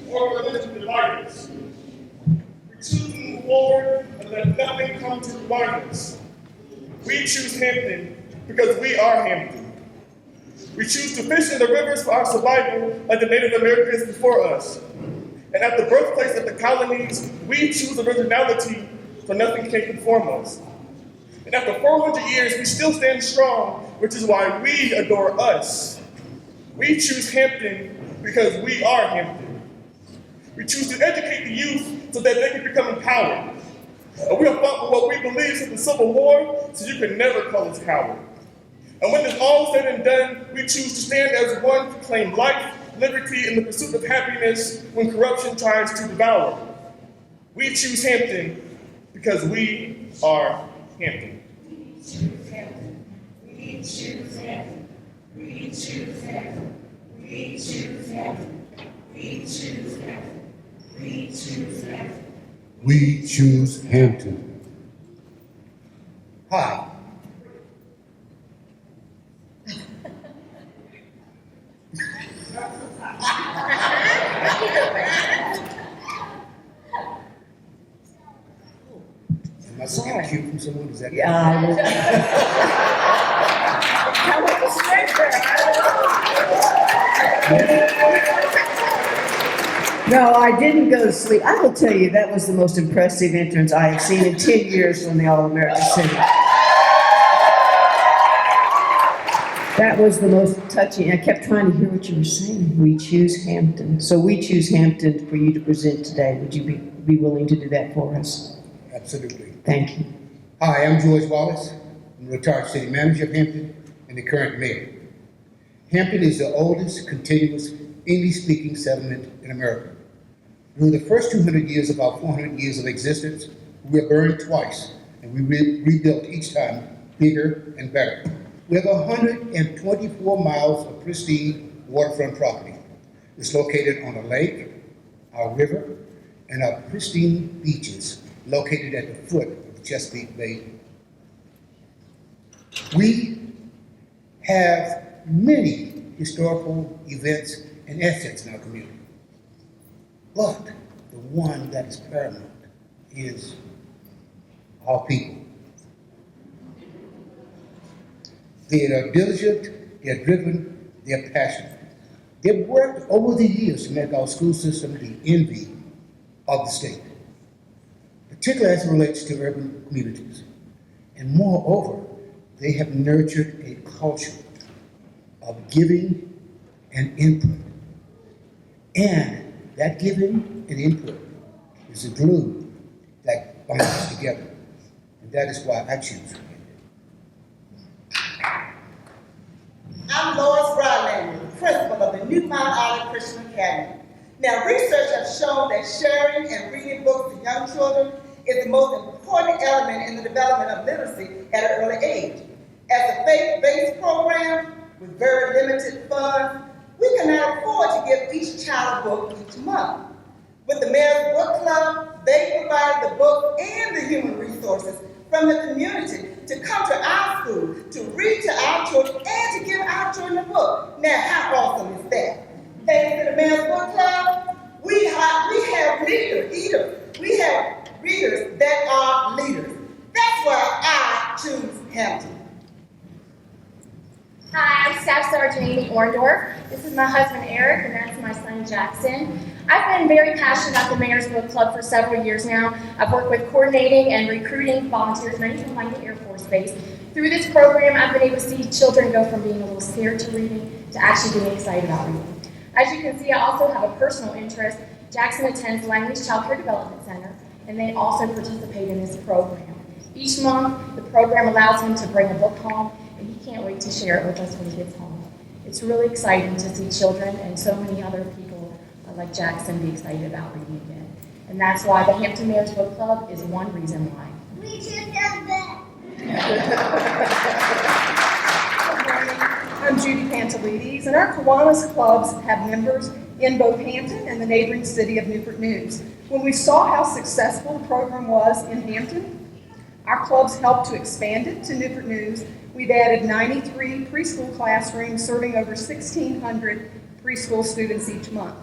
or religion divide us. We choose to move forward and let nothing come to divide us. We choose Hampton because we are Hampton. We choose to fish in the rivers for our survival like the Native Americans before us. And at the birthplace of the colonies, we choose originality so nothing can conform us. And after 400 years, we still stand strong, which is why we adore us. We choose Hampton because we are Hampton. We choose to educate the youth so that they can become empowered. And we have fought for what we believe since the Civil War, so you can never call us coward. And when it's all said and done, we choose to stand as one to claim life, liberty, and the pursuit of happiness when corruption tries to devour. We choose Hampton because we are Hampton. We choose Hampton. We choose Hampton. We choose Hampton. We choose Hampton. We choose Hampton. We choose Hampton. We choose Hampton. Hi. Am I getting a cue from someone? Is that? Come with the stranger. No, I didn't go to sleep. I will tell you, that was the most impressive entrance I have seen in 10 years from the All-American City. That was the most touching. I kept trying to hear what you were saying. We choose Hampton. So we choose Hampton for you to present today. Would you be willing to do that for us? Absolutely. Thank you. Hi, I'm George Wallace. I'm the retired city manager of Hampton and the current mayor. Hampton is the oldest continuous English-speaking settlement in America. During the first 200 years of our 400 years of existence, we were burned twice, and we rebuilt each time bigger and better. We have 124 miles of pristine waterfront property. It's located on a lake, our river, and our pristine beaches located at the foot of the Chesapeake Bay. We have many historical events and assets in our community. But the one that is paramount is our people. They are diligent, they are driven, they are passionate. They've worked over the years to make our school system the envy of the state, particularly as it relates to urban communities. And moreover, they have nurtured a culture of giving and input. And that giving and input is the glue that binds us together. And that is why I choose it. I'm Lois Rylander, principal of the New Mount Olive Christian Academy. Now, research has shown that sharing and reading books to young children is the most important element in the development of literacy at an early age. As a faith-based program with very limited funds, we cannot afford to give each child a book each month. With the Mayor's Book Club, they provide the book and the human resources from the community to come to our school, to read to our children, and to give our children a book. Now, how awesome is that? Thanks to the Mayor's Book Club, we have leaders. We have readers that are leaders. That's why I choose Hampton. Hi, I'm Staff Sergeant Amy Orndorff. This is my husband Eric, and that's my son Jackson. I've been very passionate about the Mayor's Book Club for several years now. I've worked with coordinating and recruiting volunteers, many from Langley Air Force Base. Through this program, I've been able to see children go from being a little scared to reading to actually being excited about reading. As you can see, I also have a personal interest. Jackson attends Langley's Child Care Development Center, and they also participate in this program. Each month, the program allows him to bring a book home, and he can't wait to share it with us when he gets home. It's really exciting to see children and so many other people like Jackson be excited about reading again. And that's why the Hampton Mayor's Book Club is one reason why. We choose Hampton. I'm Judy Pantelides, and our Kiwanis clubs have members in both Hampton and the neighboring city of Newport News. When we saw how successful the program was in Hampton, our clubs helped to expand it to Newport News. We've added 93 preschool classrooms serving over 1,600 preschool students each month.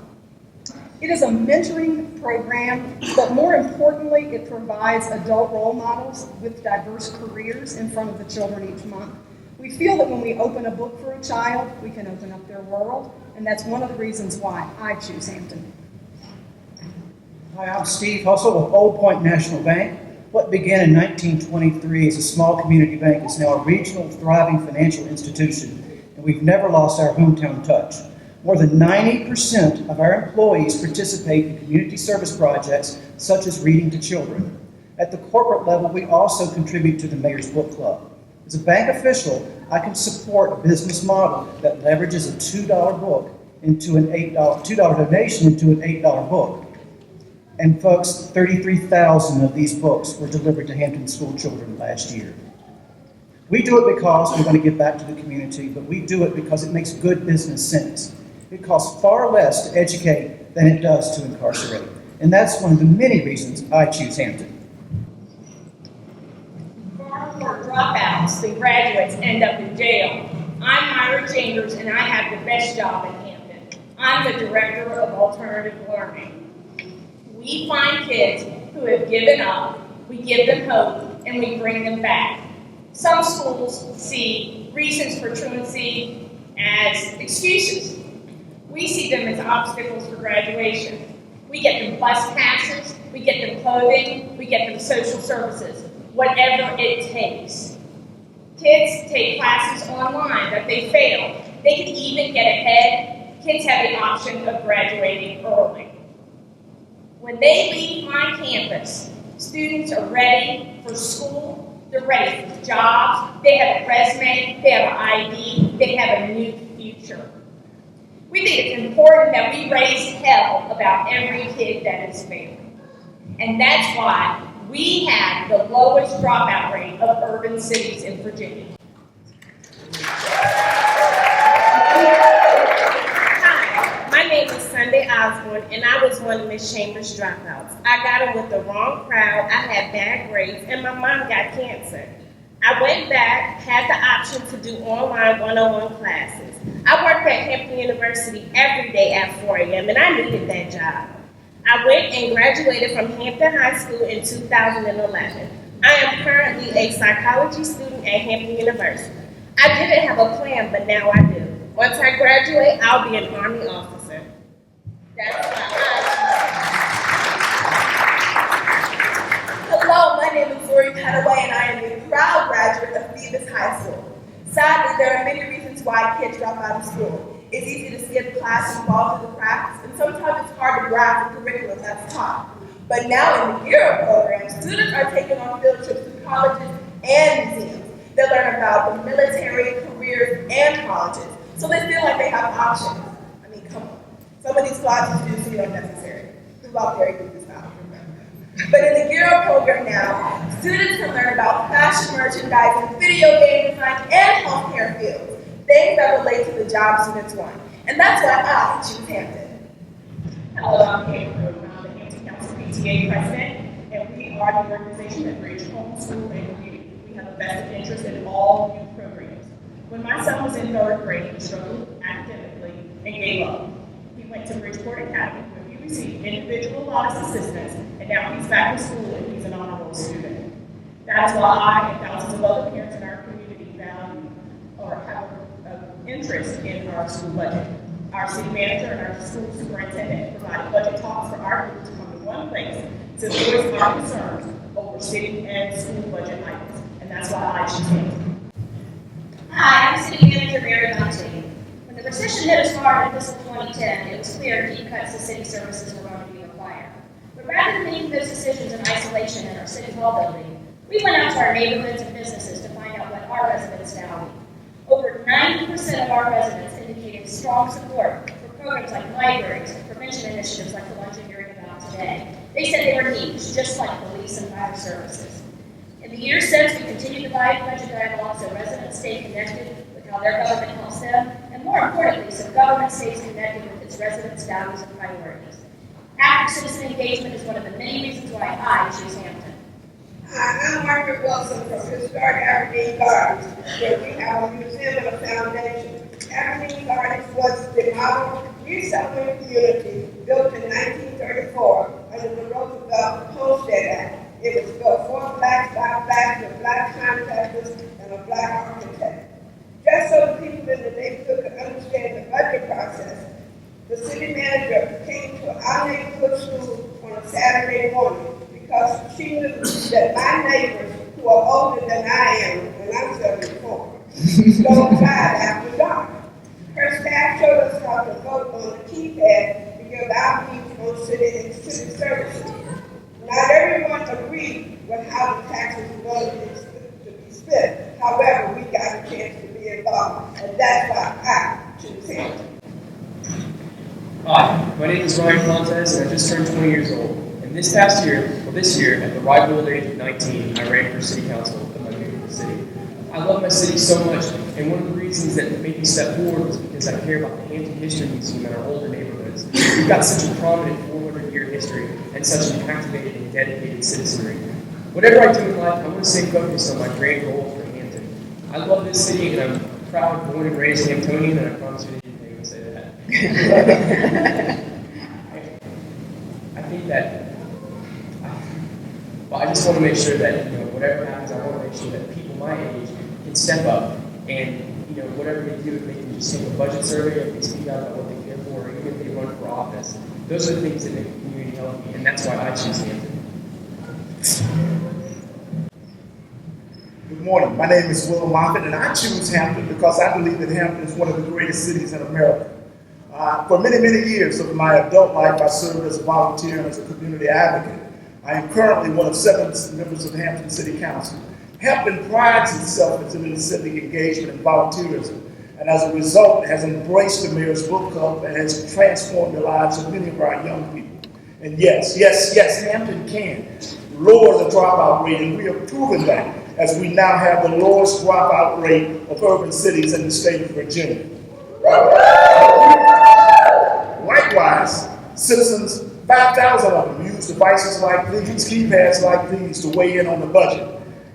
It is a mentoring program, but more importantly, it provides adult role models with diverse careers in front of the children each month. We feel that when we open a book for a child, we can open up their world, and that's one of the reasons why I choose Hampton. Hi, I'm Steve Hustle with Old Point National Bank. What began in 1923 as a small community bank is now a regional, thriving financial institution, and we've never lost our hometown touch. More than 90% of our employees participate in community service projects such as reading to children. At the corporate level, we also contribute to the Mayor's Book Club. As a bank official, I can support a business model that leverages a $2 book into an $2 donation into an $8 book. And folks, 33,000 of these books were delivered to Hampton school children last year. We do it because we want to give back to the community, but we do it because it makes good business sense. It costs far less to educate than it does to incarcerate. And that's one of the many reasons I choose Hampton. Far more dropouts than graduates end up in jail. I'm Myra Chambers, and I have the best job in Hampton. I'm the Director of Alternative Learning. We find kids who have given up, we give them hope, and we bring them back. Some schools see reasons for truancy as excuses. We see them as obstacles for graduation. We get them bus passes, we get them clothing, we get them social services, whatever it takes. Kids take classes online that they fail. They can even get ahead. Kids have the option of graduating early. When they leave my campus, students are ready for school, they're ready for jobs, they have a resume, they have an ID, they have a new future. We think it's important that we raise hell about every kid that is failing. And that's why we have the lowest dropout rate of urban cities in Virginia. Hi, my name is Sunday Osborne, and I was one of Miss Chambers' dropouts. I got in with the wrong crowd, I had bad grades, and my mom got cancer. I went back, had the option to do online one-on-one classes. I worked at Hampton University every day at 4 a.m. and I needed that job. I went and graduated from Hampton High School in 2011. I am currently a psychology student at Hampton University. I didn't have a plan, but now I do. Once I graduate, I'll be an Army officer. That's why Hello, my name is Lori Petaway, and I am a proud graduate of Civic High School. Sadly, there are many reasons why kids drop out of school. It's easy to skip class and fall through the cracks, and sometimes it's hard to grasp the curriculum that's taught. But now in the Gear program, students are taking on field trips to colleges and museums. They learn about the military, careers, and colleges, so they feel like they have options. I mean, come on. Some of these classes do seem unnecessary. Who out there do this now? But in the Gear program now, students can learn about fashion merchandising, video game design, and healthcare fields, things that relate to the job students want. And that's why I choose Hampton. Hello, I'm Kate Crowe. I'm the Hampton Council PTA president, and we are the organization that bridges homeschool and community. We have a vested interest in all youth programs. When my son was in 3rd grade, he struggled academically and gave up. He went to Bridgeport Academy, where he received individualized assistance, and now he's back in school and he's an honor roll student. That is why I and thousands of other parents in our community value or have an interest in our school budget. Our city manager and our school superintendent provided budget talks for our group to come to one place to voice our concerns over city and school budget items. And that's why I choose Hampton. Hi, I'm City Manager Mary Bunting. When the recession hit us hard in fiscal 2010, it was clear deep cuts to city services were going to be required. But rather than making those decisions in isolation in our City Hall building, we went out to our neighborhoods and businesses to find out what our residents value. Over 90% of our residents indicated strong support for programs like libraries and prevention initiatives like the ones you're hearing about today. They said they were needs, just like police and fire services. In the years since, we continued to provide budget dialogue so residents stay connected with how their government helps them, and more importantly, so government stays connected with its residents' values and priorities. Active citizen engagement is one of the many reasons why I choose Hampton. Hi, I'm Margaret Wilson from Historic Aberdeen Gardens, where we have a museum and a foundation. Aberdeen Gardens was the model new settlement community built in 19 1934, under the Roosevelt Homestead Act. It was built for blacks, by blacks, with black contractors, and a black architect. Just so the people in the neighborhood could understand the budget process, the city manager came to our neighborhood school on a Saturday morning because she knew that my neighbors, who are older than I am, and I'm 74, don't drive after dark. Her staff showed us how to vote on the keypad to give our views on city services. Not everyone agreed with how the taxes were going to be spent. However, we got a chance to be involved, and that's why I choose him. Hi, my name is Ryan Fontes, and I just turned 20 years old. And this year, at the ripe old age of 19, I ran for city council in my beautiful city. I love my city so much, and one of the reasons that made me step forward was because I care about the Hampton History Museum and our older neighborhoods. We've got such a prominent 400-year history and such an activated and dedicated citizenry. Whatever I do in life, I want to stay focused on my grand goals for Hampton. I love this city, and I'm proud, born and raised Hamptonian, and I promise you that you can say that. I think that, I just want to make sure that, whatever happens, I want to make sure that people my age can step up and, whatever they do, if they can just take a budget survey, if they speak out about what they care for, or even if they run for office, those are the things that make the community healthy, and that's why I choose Hampton. Good morning. My name is Willow Moffat, and I choose Hampton because I believe that Hampton is one of the greatest cities in America. For many, many years of my adult life, I served as a volunteer and as a community advocate. I am currently one of 7 members of Hampton City Council. Hampton prides itself in its civic engagement and volunteerism, and as a result has embraced the Mayor's Book Club and has transformed the lives of many of our young people. And yes, Hampton can lower the dropout rate, and we have proven that as we now have the lowest dropout rate of urban cities in the state of Virginia. Likewise, citizens, 5,000 of them, use devices like these, keypads like these, to weigh in on the budget.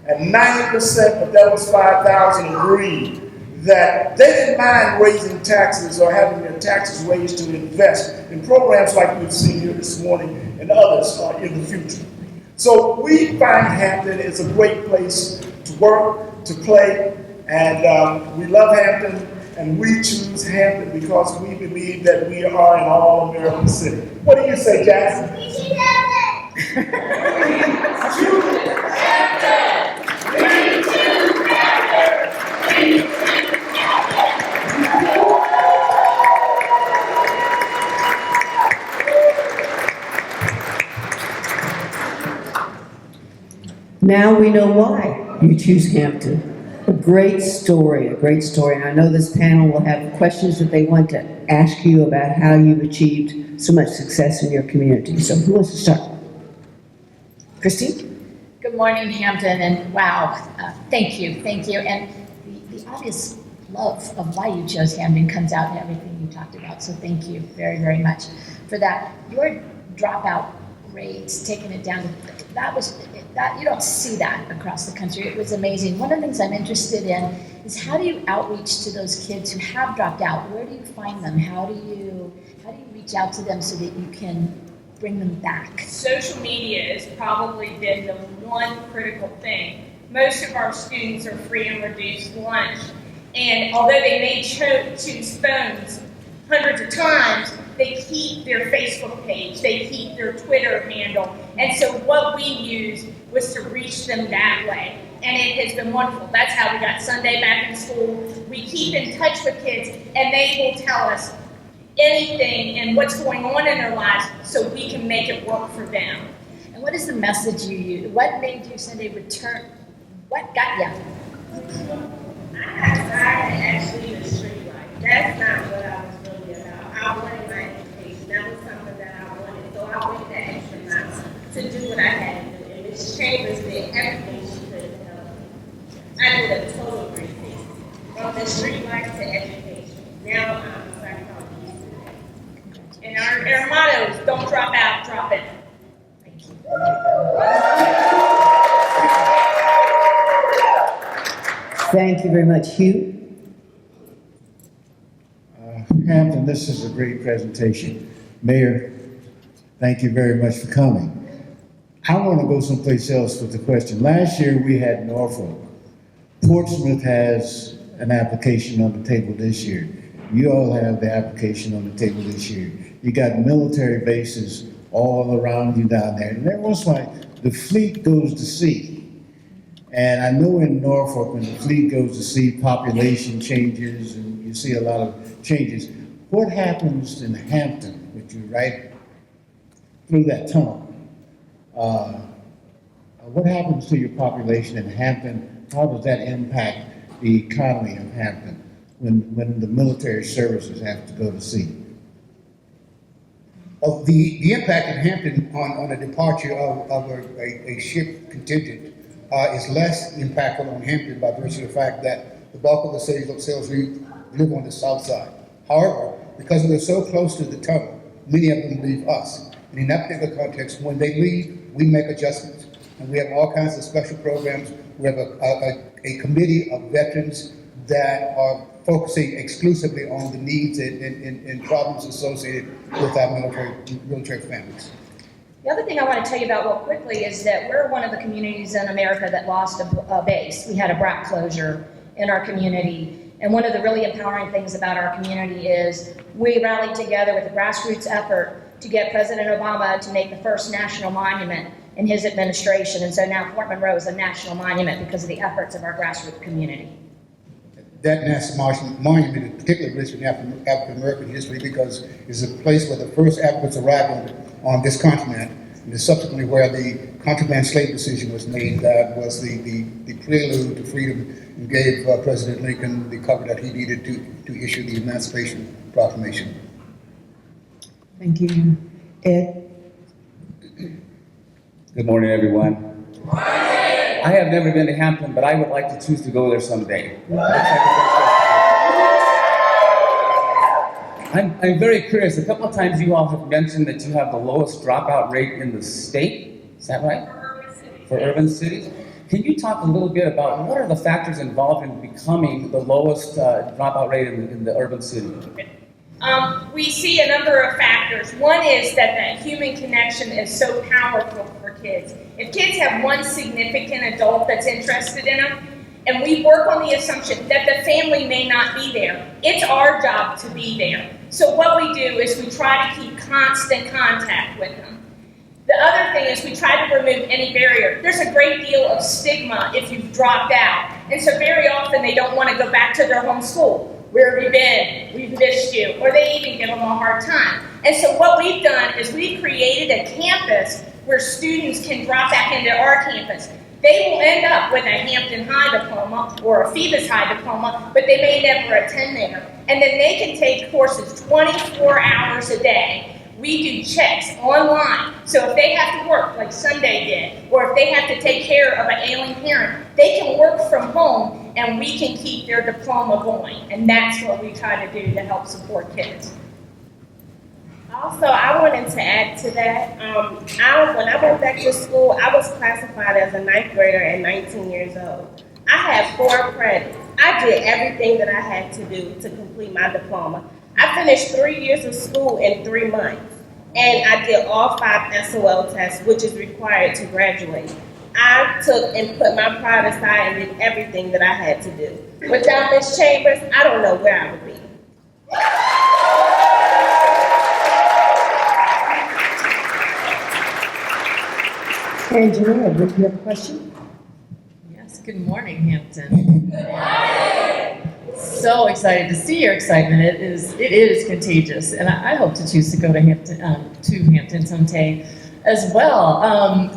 And 90% of those 5,000 agreed that they didn't mind raising taxes or having their taxes raised to invest in programs like we've seen here this morning and others in the future. So we find Hampton is a great place to work, to play, and we love Hampton, and we choose Hampton because we believe that we are an all-American city. What do you say, Jackson? We choose Hampton! Now we know why you choose Hampton. A great story. And I know this panel will have questions that they want to ask you about how you've achieved so much success in your community. So who wants to start? Christine? Good morning, Hampton, and wow, thank you. And the obvious love of why you chose Hampton comes out in everything you talked about, so thank you very, very much for that. Your dropout rate, taking it down, that you don't see that across the country. It was amazing. One of the things I'm interested in is how do you outreach to those kids who have dropped out? Where do you find them? How do you reach out to them so that you can bring them back? Social media has probably been the one critical thing. Most of our students are free and reduced lunch, and although they may choose phones hundreds of times, they keep their Facebook page, they keep their Twitter handle, and so what we used was to reach them that way, and it has been wonderful. That's how we got Sunday back in school. We keep in touch with kids, and they will tell us anything and what's going on in their lives so we can make it work for them. And what is the message you use? What made you send a return? What got you? I decided actually the street life. That's not what I was really about. I wanted my education. That was something that I wanted. So I went the extra mile to do what I had to do. And Ms. Chambers did everything she could to help me. I did a total 360. From the street life to education. Now I'm a psychologist. And our motto is don't drop out, drop in. Thank you. Thank you very much. Hugh? Hampton, this is a great presentation. Mayor, Thank you very much for coming. I want to go someplace else with the question. Last year we had Norfolk. Portsmouth has an application on the table this year. You all have the application on the table this year. You got military bases all around you down there. And every once in a while, the fleet goes to sea. And I know in Norfolk, when the fleet goes to sea, population changes and you see a lot of changes. What happens in Hampton, which you right through that tunnel? What happens to your population in Hampton? How does that impact the economy of Hampton when the military services have to go to sea? The impact in Hampton on the departure of a ship contingent is less impactful on Hampton by virtue of the fact that the bulk of the sailors live on the south side. However, because we're so close to the tunnel, many of them leave us. And in that particular context, when they leave, we make adjustments. And we have all kinds of special programs. We have a committee of veterans that are focusing exclusively on the needs and problems associated with our military families. The other thing I want to tell you about real quickly is that we're one of the communities in America that lost a base. We had a BRAC closure in our community. And one of the really empowering things about our community is we rallied together with a grassroots effort to get President Obama to make the first national monument in his administration. And so now Fort Monroe is a national monument because of the efforts of our grassroots community. That national monument is particularly rich in African American history because it's a place where the first Africans arrived on this continent, and it's subsequently where the contraband slave decision was made. That was the prelude to freedom and gave President Lincoln the cover that he needed to issue the Emancipation Proclamation. Thank you. Ed? Good morning, everyone. I have never been to Hampton, but I would like to choose to go there someday. I'm very curious. A couple of times you all have mentioned that you have the lowest dropout rate in the state. Is that right? For urban cities. Can you talk a little bit about what are the factors involved in becoming the lowest dropout rate in the urban city? We see a number of factors. One is that human connection is so powerful for kids. If kids have one significant adult that's interested in them, and we work on the assumption that the family may not be there, it's our job to be there. So what we do is we try to keep constant contact with them. The other thing is we try to remove any barrier. There's a great deal of stigma if you've dropped out. And so very often they don't want to go back to their home school. Where have you been? We've missed you. Or they even give them a hard time. And so what we've done is we've created a campus where students can drop back into our campus. They will end up with a Hampton High diploma or a Phoebus High diploma, but they may never attend there. And then they can take courses 24 hours a day. We do checks online. So if they have to work like Sunday did, or if they have to take care of an ailing parent, they can work from home and we can keep their diploma going. And that's what we try to do to help support kids. Also, I wanted to add to that. When I went back to school, I was classified as a 9th grader at 19 years old. I had 4 credits. I did everything that I had to do to complete my diploma. I finished 3 years of school in 3 months, and I did all 5 SOL tests, which is required to graduate. I took and put my pride aside and did everything that I had to do. Without Ms. Chambers, I don't know where I would be. Angela, do you have a question? Yes, good morning, Hampton. So excited to see your excitement. It is contagious, and I hope to choose to go to Hampton someday as well.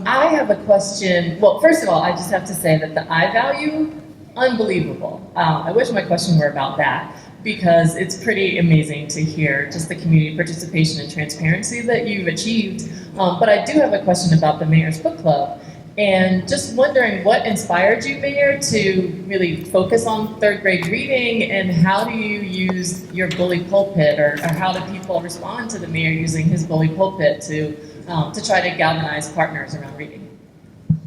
I have a question. Well, first of all, I just have to say that the I value, unbelievable. I wish my question were about that, because it's pretty amazing to hear just the community participation and transparency that you've achieved. But I do have a question about the Mayor's Book Club. And just wondering what inspired you, Mayor, to really focus on 3rd grade reading, and how do you use your bully pulpit, or how do people respond to the Mayor using his bully pulpit to try to galvanize partners around reading?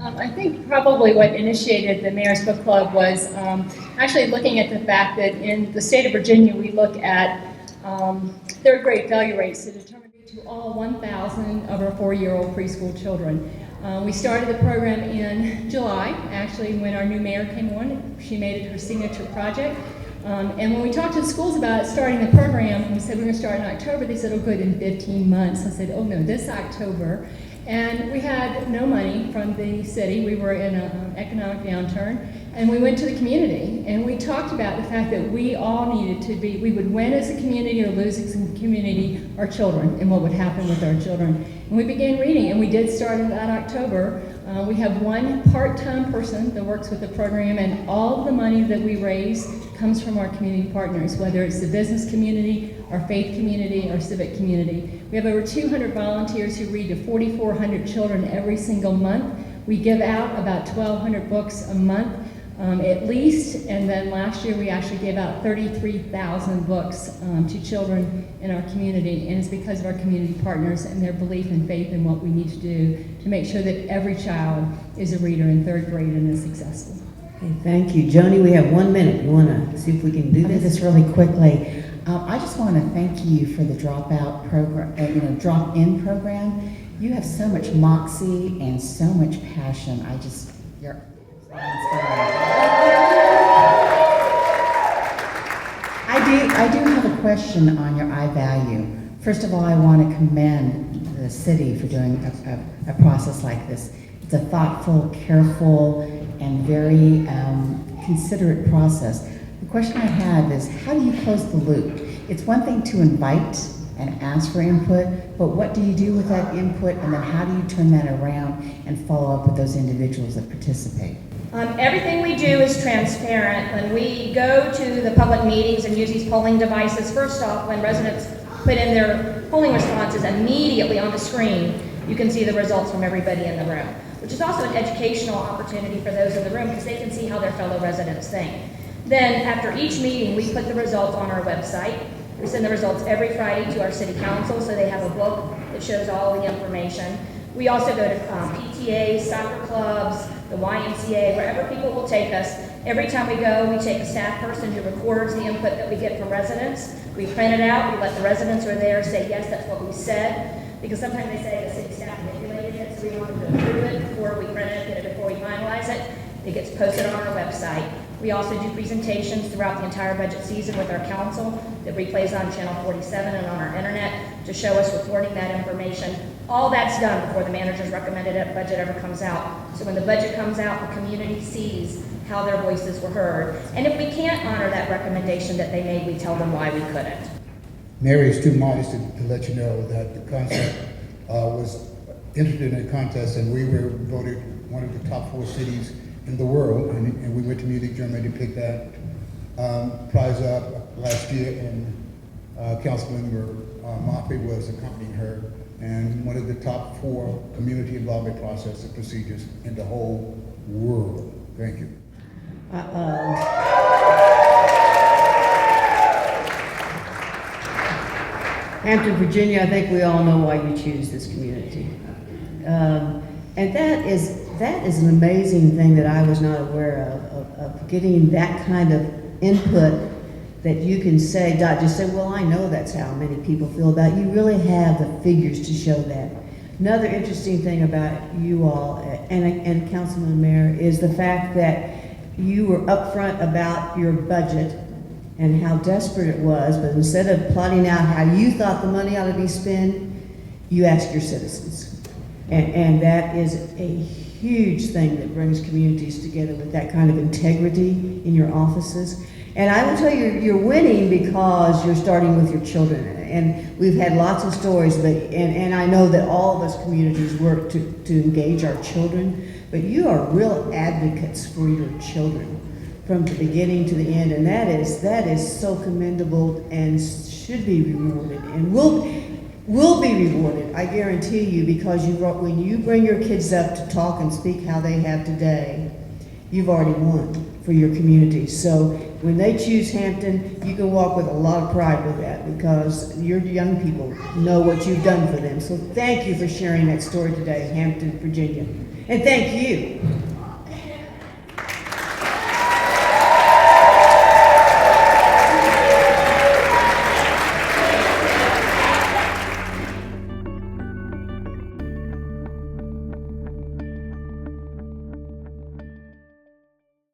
I think probably what initiated the Mayor's Book Club was actually looking at the fact that in the state of Virginia we look at 3rd grade failure rates to determine to all 1,000 of our 4-year-old preschool children. We started the program in July, actually, when our new mayor came on. She made it her signature project. And when we talked to the schools about starting the program, we said we're going to start in October. They said, oh, good, in 15 months. I said, oh, no, this October. And we had no money from the city. We were in an economic downturn. And we went to the community, and we talked about the fact that we all needed to be, we would win as a community or lose as a community our children, and what would happen with our children. And we began reading, and we did start in that October. We have one part-time person that works with the program, and all of the money that we raise comes from our community partners, whether it's the business community, our faith community, our civic community. We have over 200 volunteers who read to 4,400 children every single month. We give out about 1,200 books a month. At least, and then last year we actually gave out 33,000 books to children in our community, and it's because of our community partners and their belief and faith in what we need to do to make sure that every child is a reader in 3rd grade and is successful. Okay, thank you. Joni, we have 1 minute. You want to see if we can do I'll do this? this really quickly. I just want to thank you for the dropout program, drop-in program. You have so much moxie and so much passion. You're I do have a question on your I value. First of all, I want to commend the city for doing a process like this. It's a thoughtful, careful, and very considerate process. The question I have is, how do you close the loop? It's one thing to invite and ask for input, but what do you do with that input, and then how do you turn that around and follow up with those individuals that participate? Everything we do is transparent. When we go to the public meetings and use these polling devices, first off, when residents put in their polling responses immediately on the screen, you can see the results from everybody in the room, which is also an educational opportunity for those in the room because they can see how their fellow residents think. Then after each meeting, we put the results on our website. We send the results every Friday to our city council, so they have a book that shows all the information. We also go to PTAs, soccer clubs, the YMCA, wherever people will take us. Every time we go, we take a staff person who records the input that we get from residents. We print it out, we let the residents who are there say, yes, that's what we said, because sometimes they say the city staff manipulated it, so we want them to approve it before we print it, get it before we finalize it. It gets posted on our website. We also do presentations throughout the entire budget season with our council that replays on Channel 47 and on our internet to show us reporting that information. All that's done before the manager's recommended budget ever comes out. So when the budget comes out, the community sees how their voices were heard. And if we can't honor that recommendation that they made, we tell them why we couldn't. Mary is too modest to let you know that the concept was entered in a contest, and we were voted one of the top 4 cities in the world, and we went to Munich, Germany to pick that prize up last year, and Councilmember Moffat was accompanying her, and one of the top 4 community involvement process and procedures in the whole world. Thank you. Hampton, Virginia, I think we all know why you choose this community. And that is an amazing thing that I was not aware of getting that kind of input that you can say, not just say, well, I know that's how many people feel about it. You really have the figures to show that. Another interesting thing about you all, and Councilman Mayor, is the fact that you were upfront about your budget and how desperate it was, but instead of plotting out how you thought the money ought to be spent, you asked your citizens. And that is a huge thing that brings communities together with that kind of integrity in your offices. And I will tell you, you're winning because you're starting with your children. And we've had lots of stories, and I know that all of us communities work to engage our children, but you are real advocates for your children from the beginning to the end, and that is so commendable and should be rewarded, and will be rewarded, I guarantee you, because when you bring your kids up to talk and speak how they have today, you've already won for your community. So when they choose Hampton, you can walk with a lot of pride with that, because your young people know what you've done for them. So thank you for sharing that story today, Hampton, Virginia. And thank you